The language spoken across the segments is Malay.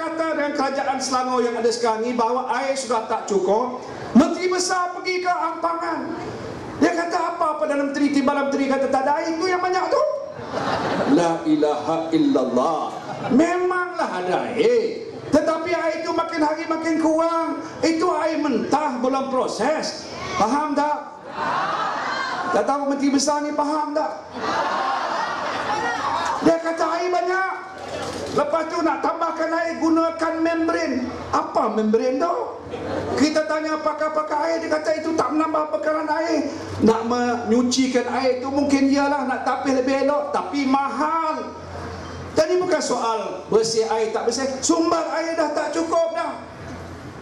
kata dengan kerajaan Selangor yang ada sekarang ni bahawa air sudah tak cukup, Menteri Besar pergi ke Ampangan. Dia kata apa Perdana Menteri, Timbalan Menteri kata tak ada air, itu yang banyak tu. La ilaha illallah. Memanglah ada air, tetapi air itu makin hari makin kurang. Itu air mentah, belum proses. Faham tak? Tak tahu Menteri Besar ni faham tak? Dia kata air banyak, lepas tu nak tambahkan air, gunakan membran. Apa membran tu? Kita tanya pakar-pakar air, dia kata itu tak menambah bekalan air. Nak menyucikan air tu mungkin iyalah, nak tapis lebih elok, tapi mahal. Jadi bukan soal bersih air tak bersih, sumber air dah tak cukup dah.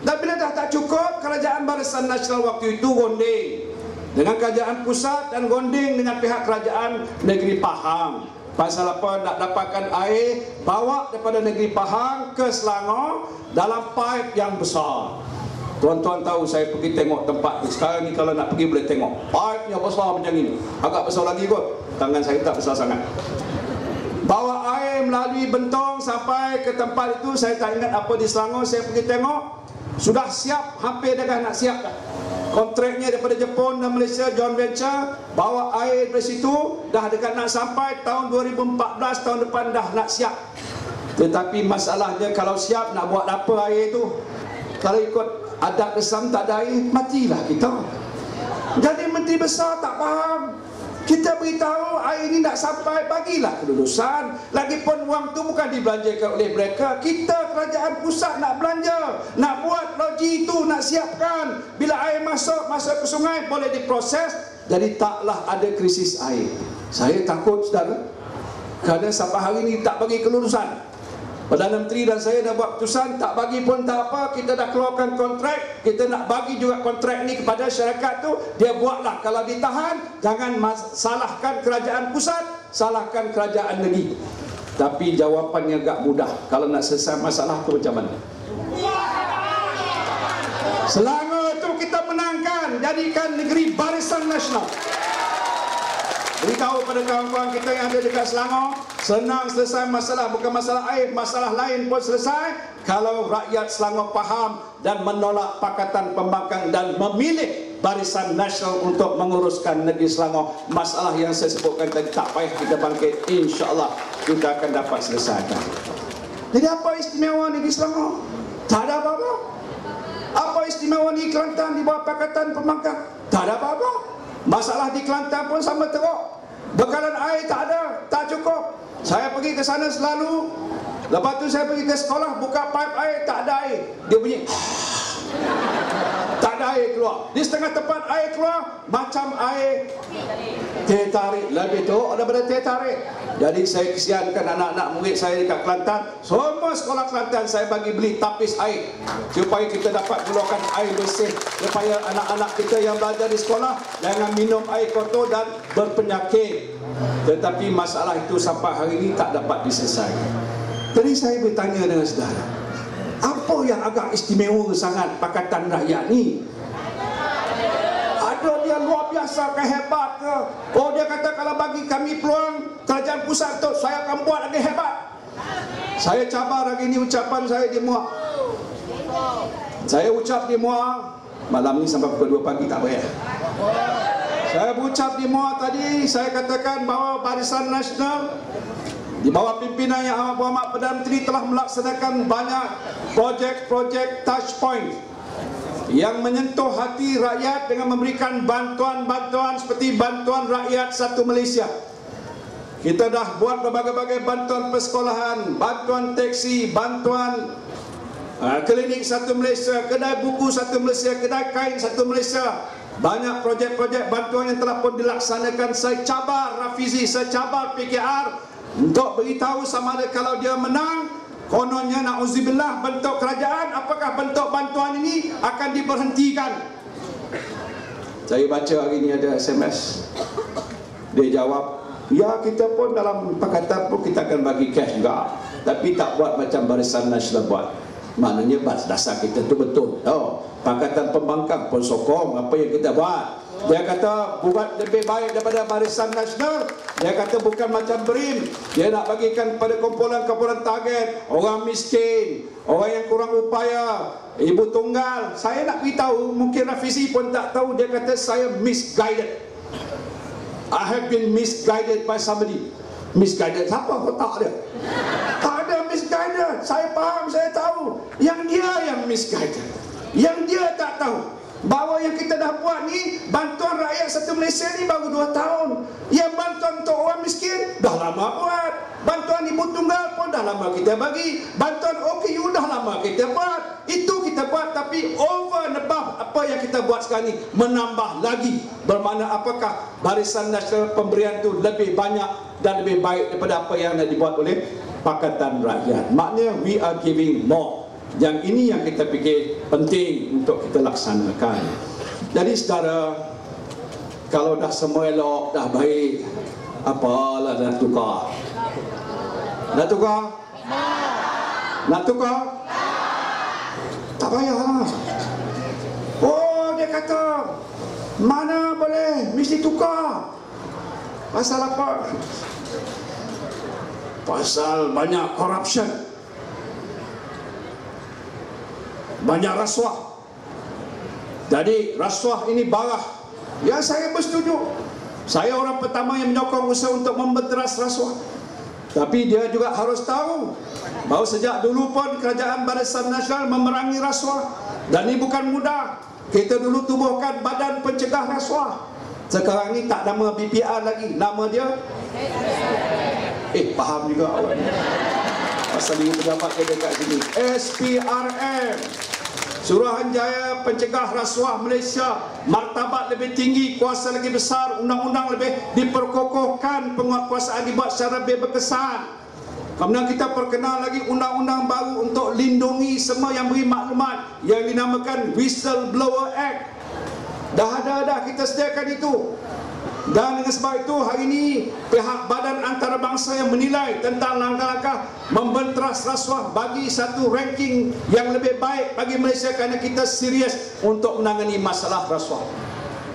Dan bila dah tak cukup, Kerajaan Barisan Nasional waktu itu gonding dengan kerajaan pusat dan gonding dengan pihak kerajaan negeri Pahang. Pasal apa? Nak dapatkan air, bawa daripada negeri Pahang ke Selangor dalam pipe yang besar. Tuan-tuan tahu, saya pergi tengok tempat ni. Sekarang ni kalau nak pergi boleh tengok, pipe-nya besar macam ini. Agak besar lagi kot, tangan saya tak besar sangat. Bawa air melalui bentong sampai ke tempat itu. Saya tak ingat apa di Selangor. Saya pergi tengok, sudah siap, hampir dah nak siap dah. Kontraknya daripada Jepun dan Malaysia, joint venture, bawa air dari situ, dah dekat nak sampai tahun 2014, tahun depan dah nak siap. Tetapi masalahnya kalau siap nak buat apa air itu? Kalau ikut adat Islam tak ada air, matilah kita. Jadi Menteri Besar tak faham. Kita beritahu air ini nak sampai, bagilah kelulusan. Lagipun wang tu bukan dibelanjakan oleh mereka. Kita kerajaan pusat nak belanja, nak buat loji itu, nak siapkan. Bila air masuk ke sungai boleh diproses. Jadi taklah ada krisis air. Saya takut saudara, kerana sampai hari ini tak bagi kelulusan. Perdana Menteri dan saya dah buat keputusan, tak bagi pun tak apa, kita dah keluarkan kontrak, kita nak bagi juga kontrak ni kepada syarikat tu, dia buatlah. Kalau ditahan, jangan salahkan kerajaan pusat, salahkan kerajaan negeri. Tapi jawapannya agak mudah. Kalau nak selesai masalah tu macam mana? Selangor itu kita menangkan, jadikan negeri Barisan Nasional. Beritahu pada kawan-kawan kita yang ada dekat Selangor, senang selesai masalah, bukan masalah air, masalah lain pun selesai kalau rakyat Selangor faham dan menolak Pakatan Pembangkang dan memilih Barisan Nasional untuk menguruskan negeri Selangor. Masalah yang saya sebutkan tadi tak payah kita bangkit, insya-Allah kita akan dapat selesaikan. Jadi apa istimewa negeri Selangor? Tak ada apa-apa. Apa istimewa negeri Kelantan di bawah Pakatan Pembangkang? Tak ada apa-apa. Masalah di Kelantan pun sama teruk. Bekalan air tak ada, tak cukup. Saya pergi ke sana selalu. Lepas tu saya pergi ke sekolah, buka pipe air, tak ada air. Dia bunyi, tak ada air keluar. Di setengah tempat air keluar macam air teh tarik, lebih teruk daripada teh tarik. Jadi saya kesiankan anak-anak murid saya dekat Kelantan. Semua sekolah Kelantan saya bagi beli tapis air, supaya kita dapat keluarkan air bersih, supaya anak-anak kita yang belajar di sekolah jangan minum air kotor dan berpenyakit. Tetapi masalah itu sampai hari ini tak dapat diselesaikan. Jadi saya bertanya dengan saudara, apa yang agak istimewa sangat Pakatan Rakyat ni? Ada dia luar biasa ke, hebat ke? Oh, dia kata kalau bagi kami peluang kerajaan pusat tu, saya akan buat lagi hebat. Saya cabar lagi ni ucapan saya di Muar. Saya ucap di Muar malam ni sampai pukul 2 pagi tak payah. Saya berucap di Muar tadi, saya katakan bahawa Barisan Nasional di bawah pimpinan Yang Amat Berhormat Perdana Menteri telah melaksanakan banyak projek-projek touch point yang menyentuh hati rakyat dengan memberikan bantuan-bantuan seperti bantuan rakyat satu Malaysia. Kita dah buat berbagai-bagai bantuan persekolahan, bantuan teksi, bantuan klinik satu Malaysia, kedai buku satu Malaysia, kedai kain satu Malaysia. Banyak projek-projek bantuan yang telah pun dilaksanakan. Saya cabar Rafizi, saya cabar PKR untuk beritahu sama ada kalau dia menang, kononnya na'udzubillah bentuk kerajaan, apakah bentuk bantuan ini akan diberhentikan. Saya baca hari ini ada SMS, dia jawab, ya kita pun dalam pakatan pun kita akan bagi cash juga, tapi tak buat macam Barisan Nasional buat. Maknanya dasar kita tu betul. Pakatan Pembangkang pun sokong apa yang kita buat. Dia kata buat lebih baik daripada Barisan Nasional. Dia kata bukan macam BRIM. Dia nak bagikan kepada kumpulan-kumpulan target, orang miskin, orang yang kurang upaya, ibu tunggal. Saya nak beritahu, mungkin Rafizi pun tak tahu. Dia kata saya misguided. I have been misguided by somebody. Misguided siapa otak dia? Tak ada misguided. Saya faham, saya tahu. Yang dia yang misguided. Yang dia tak tahu bahawa yang kita dah buat ni, bantuan rakyat satu Malaysia ni baru 2 tahun. Yang bantuan untuk orang miskin dah lama buat. Bantuan ibu tunggal pun dah lama kita bagi. Bantuan OKU dah lama kita buat. Itu kita buat, tapi over and above apa yang kita buat sekarang ni, menambah lagi. Bermakna apakah Barisan Nasional pemberian tu lebih banyak dan lebih baik daripada apa yang nak dibuat oleh Pakatan Rakyat. Maknanya we are giving more. Yang ini yang kita fikir penting untuk kita laksanakan. Jadi saudara, kalau dah semua elok, dah baik, apalah nak tukar? Nak tukar? Nak tukar? Tak payahlah. Oh, dia kata mana boleh, mesti tukar. Pasal apa? Pasal banyak corruption, banyak rasuah. Jadi rasuah ini barah. Ya, saya bersetuju. Saya orang pertama yang menyokong usaha untuk membenteras rasuah. Tapi dia juga harus tahu bahawa sejak dulu pun kerajaan Barisan Nasional memerangi rasuah. Dan ini bukan mudah. Kita dulu tubuhkan Badan Pencegah Rasuah. Sekarang ni tak nama BPR lagi, nama dia faham juga awak ni. Pasal ini pendapat dia dekat sini. SPRM, Suruhanjaya Pencegah Rasuah Malaysia. Martabat lebih tinggi, kuasa lagi besar, undang-undang lebih diperkokohkan, penguatkuasaan dibuat secara lebih berkesan. Kemudian kita perkenal lagi undang-undang baru untuk lindungi semua yang beri maklumat, yang dinamakan Whistleblower Act. Dah kita sediakan itu. Dan dengan sebab itu hari ini pihak Badan Antarabangsa yang menilai tentang langkah-langkah membenteras rasuah bagi satu ranking yang lebih baik bagi Malaysia, kerana kita serius untuk menangani masalah rasuah.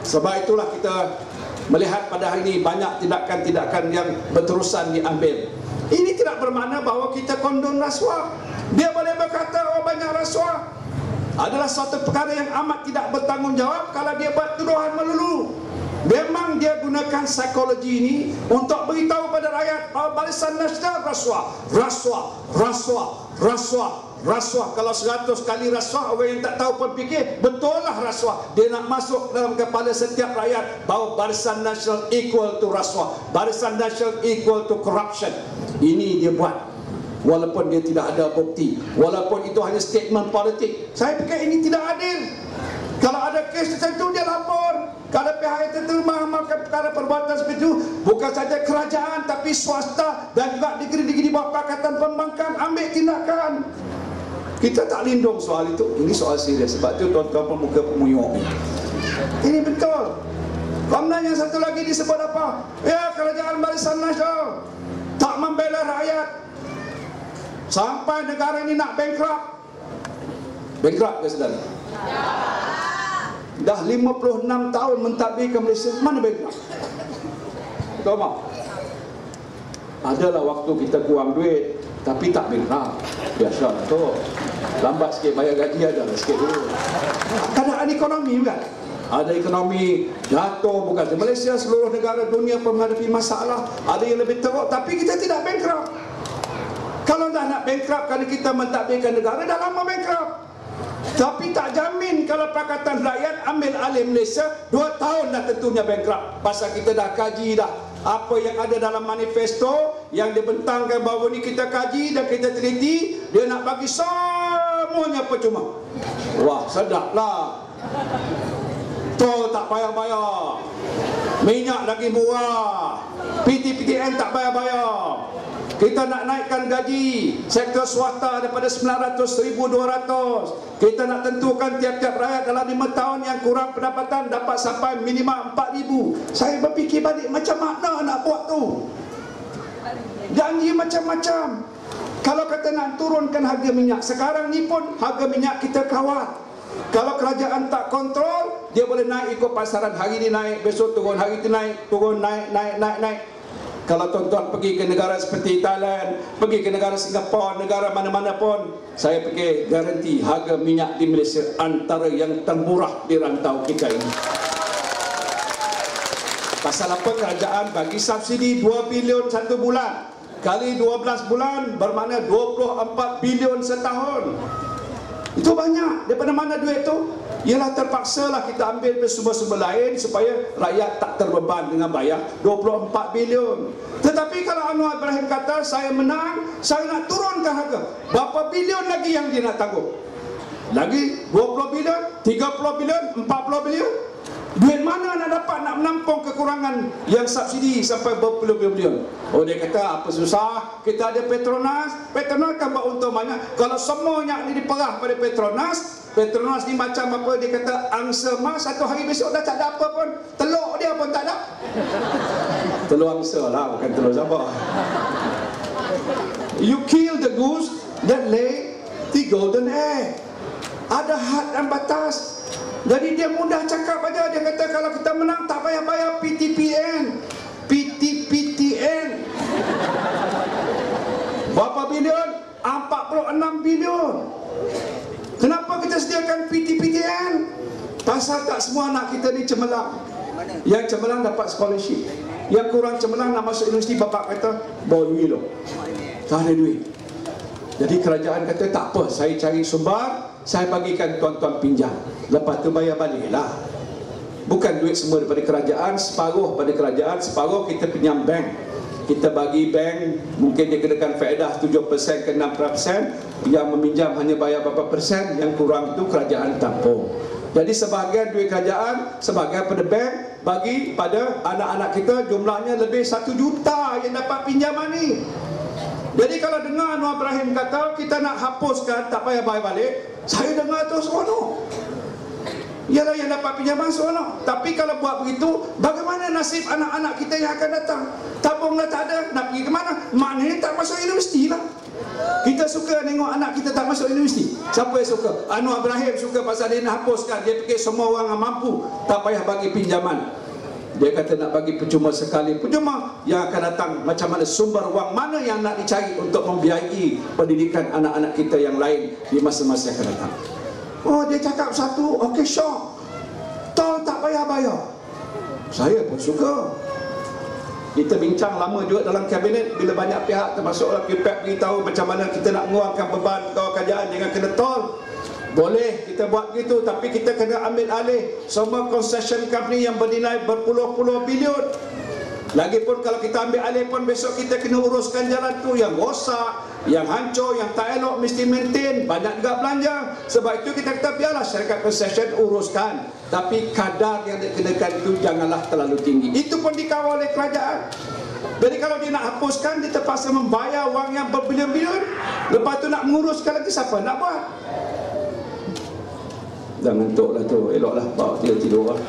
Sebab itulah kita melihat pada hari ini banyak tindakan-tindakan yang berterusan diambil. Ini tidak bermakna bahawa kita kondon rasuah. Dia boleh berkata banyak rasuah adalah suatu perkara yang amat tidak bertanggungjawab kalau dia buat tuduhan melulu. Memang dia gunakan psikologi ini untuk beritahu pada rakyat bahawa Barisan Nasional rasuah. Kalau 100 kali rasuah, orang yang tak tahu pun fikir betul lah rasuah. Dia nak masuk dalam kepala setiap rakyat bahawa Barisan Nasional equal to rasuah, Barisan Nasional equal to corruption. Ini dia buat, walaupun dia tidak ada bukti, walaupun itu hanya statement politik. Saya fikir ini tidak adil. Kalau ada kes tertentu dia lapor. Kalau pihak tertentu mengamalkan perkara perbuatan seperti itu, bukan saja kerajaan tapi swasta dan juga negeri-negeri di bawah Pakatan Pembangkang ambil tindakan. Kita tak lindung soal itu. Ini soal serius. Sebab itu tuan-tuan pemuka pemuyuk, ini betul. Kemudian yang satu lagi disebut apa? Ya, kerajaan Barisan Nasional tak membela rakyat sampai negara ini nak bankrupt. Bankrupt ke saudara? Dah 56 tahun mentadbirkan Malaysia, mana bankrupt? Tahu tak? Adalah waktu kita kurang duit, tapi tak bankrupt. Biasa tu. Lambat sikit bayar gaji, ada sikit dulu. Keadaan ekonomi bukan? Ada ekonomi jatuh, bukan di Malaysia, seluruh negara dunia pun menghadapi masalah. Ada yang lebih teruk, tapi kita tidak bankrupt. Kalau dah nak bankrupt kerana kita mentadbirkan negara, dah lama bankrupt. Tapi tak jamin kalau Pakatan Rakyat ambil alih Malaysia 2 tahun dah tentunya bankrupt. Pasal kita dah kaji dah apa yang ada dalam manifesto yang dibentangkan bahawa ni kita kaji dan kita teliti. Dia nak bagi semuanya percuma. Wah, sedaplah. Tol tak bayar-bayar, minyak lagi murah, PTPTN tak bayar-bayar. Kita nak naikkan gaji sektor swasta daripada 900 1,200. Kita nak tentukan tiap-tiap rakyat dalam 5 tahun yang kurang pendapatan dapat sampai minimal 4,000. Saya berfikir balik, macam mana nak buat tu? Janji macam-macam. Kalau kata nak turunkan harga minyak, sekarang ni pun harga minyak kita kawal. Kalau kerajaan tak kontrol, dia boleh naik ikut pasaran. Hari ni naik, besok turun, hari ni naik, turun, naik. Kalau tuan-tuan pergi ke negara seperti Thailand, pergi ke negara Singapura, negara mana-mana pun, saya fikir garanti harga minyak di Malaysia antara yang termurah di rantau kita ini. Pasal apa? Kerajaan bagi subsidi 2 bilion 1 bulan, kali 12 bulan bermakna 24 bilion setahun. Itu banyak. Daripada mana duit tu? Ialah terpaksalah kita ambil dari sumber-sumber lain supaya rakyat tak terbeban dengan bayar 24 bilion. Tetapi kalau Anwar Ibrahim kata saya menang, saya nak turunkan harga, berapa bilion lagi yang dia nak tanggung? Lagi 20 bilion, 30 bilion, 40 bilion? Duit mana nak dapat nak menampung kekurangan yang subsidi sampai berpuluh-puluh. Oh, dia kata apa susah, kita ada Petronas. Petronas kan buat untung banyak. Kalau semuanya ni diperah pada Petronas, Petronas ni macam apa, dia kata angsa mas, satu hari besok dah tak ada apa pun, telur dia pun tak ada. Telur angsa lah, bukan telur siapa. You kill the goose that lay the golden egg. Ada had dan batas. Jadi dia mudah cakap aja. Dia kata kalau kita menang tak payah bayar PTPN. Berapa bilion? 46 bilion. Kenapa kita sediakan PTPN? Pasal tak semua anak kita ni cemerlang. Yang cemerlang dapat scholarship, yang kurang cemerlang nak masuk universiti, bapak kata bawa duit loh, tak ada duit. Jadi kerajaan kata tak apa, saya cari sumber, saya bagikan tuan-tuan pinjam, lepas tu bayar balik lah. Bukan duit semua daripada kerajaan, separuh pada kerajaan, separuh kita pinjam bank. Kita bagi bank, mungkin dia kenakan faedah 7% ke 6%, yang meminjam hanya bayar berapa persen, yang kurang itu kerajaan tampung. Jadi sebahagian duit kerajaan, sebahagian pada bank, bagi pada anak-anak kita, jumlahnya lebih 1 juta yang dapat pinjaman ni. Jadi kalau dengar Anwar Ibrahim kata kita nak hapuskan tak payah bayar balik, saya dengar tu seronok. Ialah yang dapat pinjaman seronok. Tapi kalau buat begitu, bagaimana nasib anak-anak kita yang akan datang? Tabunglah tak ada, nak pergi ke mana? Maknanya tak masuk universiti lah. Kita suka tengok anak kita tak masuk universiti. Siapa yang suka? Anwar Ibrahim suka pasal dia nak hapuskan. Dia fikir semua orang yang mampu tak payah bagi pinjaman. Dia kata nak bagi percuma sekali. Percuma yang akan datang macam mana, sumber wang mana yang nak dicari untuk membiayai pendidikan anak-anak kita yang lain di masa-masa yang akan datang. Oh, dia cakap satu, okey syok, tol tak payah bayar. Saya pun suka. Kita bincang lama juga dalam kabinet, bila banyak pihak termasuklah PPAP beritahu macam mana kita nak mengurangkan beban kerajaan dengan kena tol. Boleh kita buat begitu, tapi kita kena ambil alih semua concession company yang bernilai berpuluh-puluh bilion. Lagipun kalau kita ambil alih pun besok kita kena uruskan jalan tu yang rosak, yang hancur, yang tak elok, mesti maintain, banyak juga belanja. Sebab itu kita kata biarlah syarikat concession uruskan, tapi kadar yang dikenakan itu janganlah terlalu tinggi. Itu pun dikawal oleh kerajaan. Jadi kalau dia nak hapuskan, dia terpaksa membayar wang yang berbilion-bilion. Lepas tu nak menguruskan lagi, siapa nak buat? Dah ngantuk lah tu, eloklah bawa tidur lah.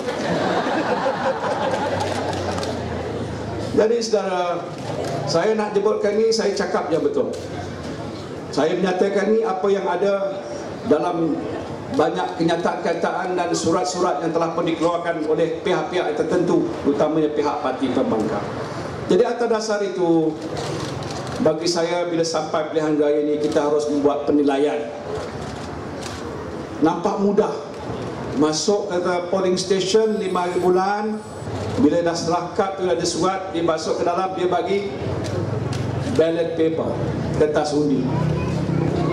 Jadi saudara, saya nak jemputkan ni, saya cakap yang betul. Saya menyatakan ni apa yang ada dalam banyak kenyataan-kenyataan dan surat-surat yang telah pun dikeluarkan oleh pihak-pihak tertentu, utamanya pihak parti pembangkang. Jadi atas dasar itu, bagi saya bila sampai pilihan raya ini, kita harus membuat penilaian. Nampak mudah masuk kata polling station 5 hari bulan, bila dah serah kad tu ada surat, dia masuk ke dalam, dia bagi ballot paper, kertas undi.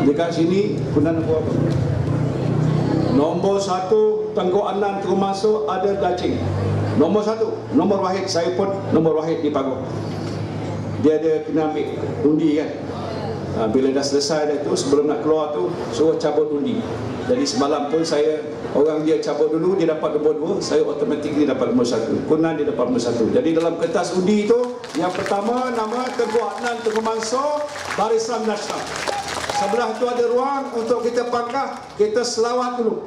Dekat sini guna nombor apa? Nombor 1 Tengku Anan terus masuk, ada dacing. Nombor 1, nombor wahid, saya pun nombor wahid di pagar. Dia ada kena ambil undi kan. Bila dah selesai dah tu, sebelum nak keluar tu suruh cabut undi. Jadi semalam pun saya, orang dia cabut dulu, dia dapat nombor 2, saya automatik dia dapat nombor 1. Kunan dia dapat nombor 1. Jadi dalam kertas undi tu, yang pertama nama Tengku Adnan Tengku Mansor, Barisan Nasional. Sebelah tu ada ruang untuk kita pangkah, kita selawat dulu.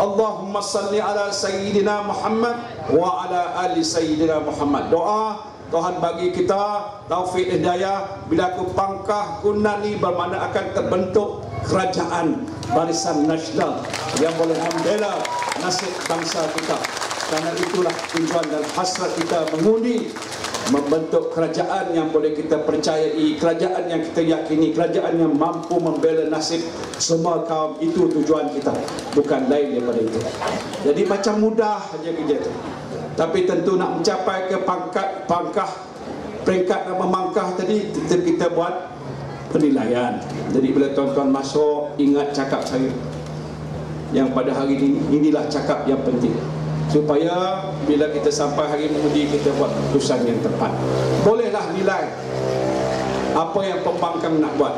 Allahumma salli ala Sayyidina Muhammad wa ala ali Sayyidina Muhammad. Doa Tuhan bagi kita taufik hidayah. Bila aku pangkah kunani bermakna akan terbentuk kerajaan Barisan Nasional yang boleh membela nasib bangsa kita. Karena itulah tujuan dan hasrat kita mengundi membentuk kerajaan yang boleh kita percayai, kerajaan yang kita yakini, kerajaan yang mampu membela nasib semua kaum. Itu tujuan kita, bukan lain daripada itu. Jadi macam mudah saja kerja itu. Tapi tentu nak mencapai ke pangkah peringkat dan memangkah tadi, kita buat penilaian. Jadi bila tuan-tuan masuk, ingat cakap saya yang pada hari ini, inilah cakap yang penting, supaya bila kita sampai hari mengundi, kita buat keputusan yang tepat. Bolehlah nilai apa yang pembangkang nak buat.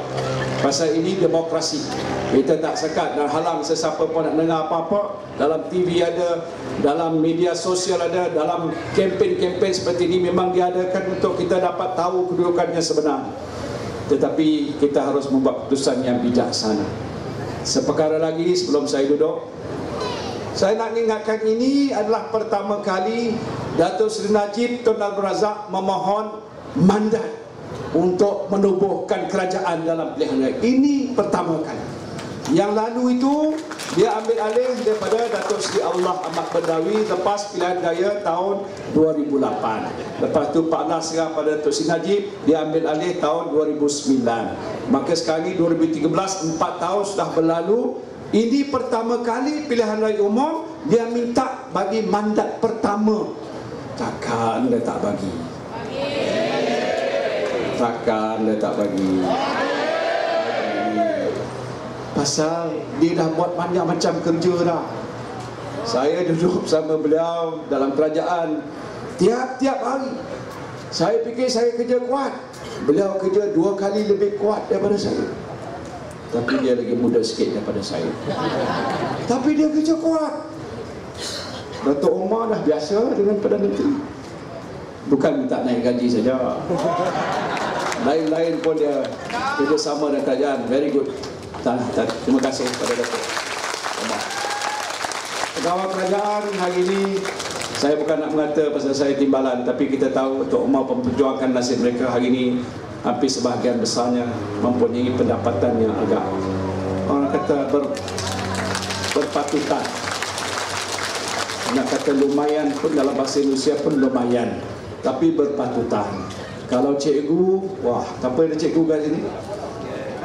Pasal ini demokrasi. Kita tak sekat dan halang sesiapa pun nak dengar apa-apa. Dalam TV ada, dalam media sosial ada, dalam kempen-kempen seperti ini memang diadakan untuk kita dapat tahu kedudukannya sebenar. Tetapi kita harus membuat keputusan yang bijaksana. Seperkara lagi sebelum saya duduk, saya nak ingatkan ini adalah pertama kali Datuk Seri Najib Tun Abdul Razak memohon mandat untuk menubuhkan kerajaan dalam pilihan raya. Ini pertama kali. Yang lalu itu dia ambil alih daripada Datuk Seri Allah Ahmad Badawi lepas pilihan raya tahun 2008. Lepas tu Pak Nas serah pada Datuk Seri Najib, dia ambil alih tahun 2009. Maka sekarang ini 2013, 4 tahun sudah berlalu. Ini pertama kali pilihan raya umum dia minta bagi mandat pertama. Takkan dia tak bagi. Takkan dia tak bagi. Pasal dia dah buat banyak macam kerja dah. Saya duduk bersama beliau dalam kerajaan tiap-tiap hari. Saya fikir saya kerja kuat, beliau kerja 2 kali lebih kuat daripada saya. Tapi dia lagi muda sikit daripada saya. Tapi dia kerja kuat. Datuk Umar dah biasa dengan Perdana Menteri. Bukan minta naik gaji saja, lain-lain pun dia kerjasama dengan kerajaan. Very good. Terima kasih kepada Datuk Umar. Pegawai kerajaan hari ini, saya bukan nak mengata pasal saya timbalan, tapi kita tahu Datuk Umar memperjuangkan nasib mereka hari ini. Hampir sebahagian besarnya mempunyai pendapatan yang agak, orang kata berpatutan. Nak kata lumayan pun dalam bahasa Indonesia pun lumayan, tapi berpatutan. Kalau cikgu, wah, tak apa ada cikgu kat sini?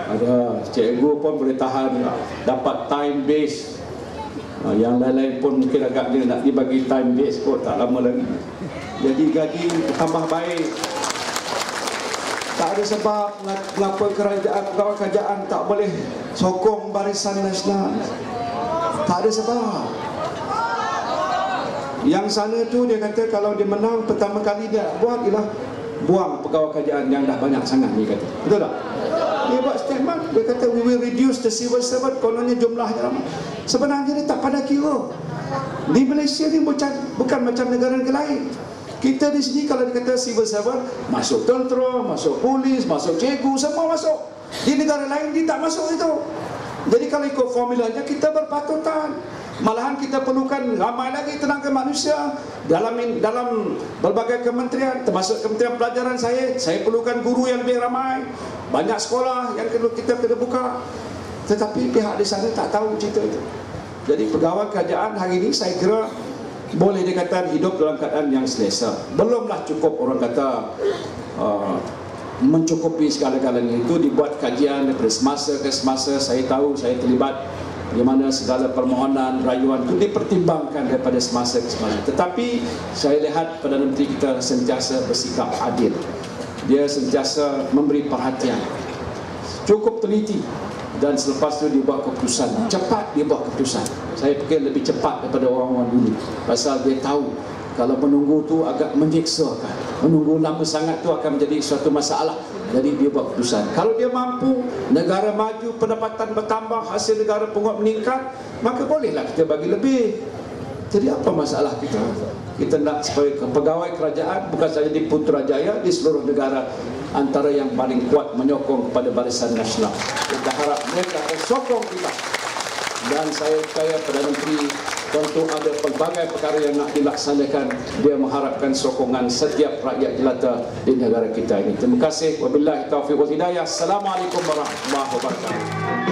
Ada, cikgu pun boleh tahan, dapat time base. Yang lain-lain pun mungkin agak dia nak dibagi time base pun tak lama lagi. Jadi gaji tambah baik. Tak ada sebab mengapa pegawai kerajaan tak boleh sokong Barisan Nasional. Tak ada sebab. Yang sana tu dia kata kalau dia menang pertama kali dia buat ialah buang pegawai kerajaan yang dah banyak sangat, dia kata. Betul tak? Dia buat statement, dia kata we will reduce the civil servant, kononnya jumlahnya ramai. Sebenarnya dia tak pandai kira. Di Malaysia ni bukan macam negara lain. Kita di sini kalau dikata civil servant, masuk tentera, masuk polis, masuk cikgu, semua masuk. Di negara lain dia tak masuk itu. Jadi kalau ikut formulanya kita berpatutan. Malahan kita perlukan ramai lagi tenaga manusia dalam berbagai kementerian, termasuk Kementerian Pelajaran saya perlukan guru yang lebih ramai. Banyak sekolah yang kita kena buka. Tetapi pihak di sana tak tahu cerita itu. Jadi pegawai kerajaan hari ini saya kira boleh dikatakan hidup dalam keadaan yang selesa. Belumlah cukup orang kata mencukupi segala-galanya. Itu dibuat kajian daripada semasa ke semasa. Saya tahu, saya terlibat di mana segala permohonan, rayuan itu dipertimbangkan daripada semasa ke semasa. Tetapi saya lihat Perdana Menteri kita sentiasa bersikap adil. Dia sentiasa memberi perhatian, cukup teliti. Dan selepas itu dia buat keputusan. Cepat dia buat keputusan. Saya fikir lebih cepat daripada orang-orang dulu. Pasal dia tahu kalau menunggu tu agak menyiksakan. Menunggu lama sangat tu akan menjadi suatu masalah. Jadi dia buat keputusan. Kalau dia mampu, negara maju, pendapatan bertambah, hasil negara pungut meningkat, maka bolehlah kita bagi lebih. Jadi apa masalah kita? Kita nak supaya pegawai kerajaan bukan saja di Putrajaya, di seluruh negara antara yang paling kuat menyokong kepada Barisan Nasional. Kita harap mereka akan sokong kita. Dan saya percaya Perdana Menteri tentu ada pelbagai perkara yang nak dilaksanakan. Dia mengharapkan sokongan setiap rakyat jelata di negara kita ini. Terima kasih. Wabillahi taufiq wal hidayah. Assalamualaikum warahmatullahi wabarakatuh.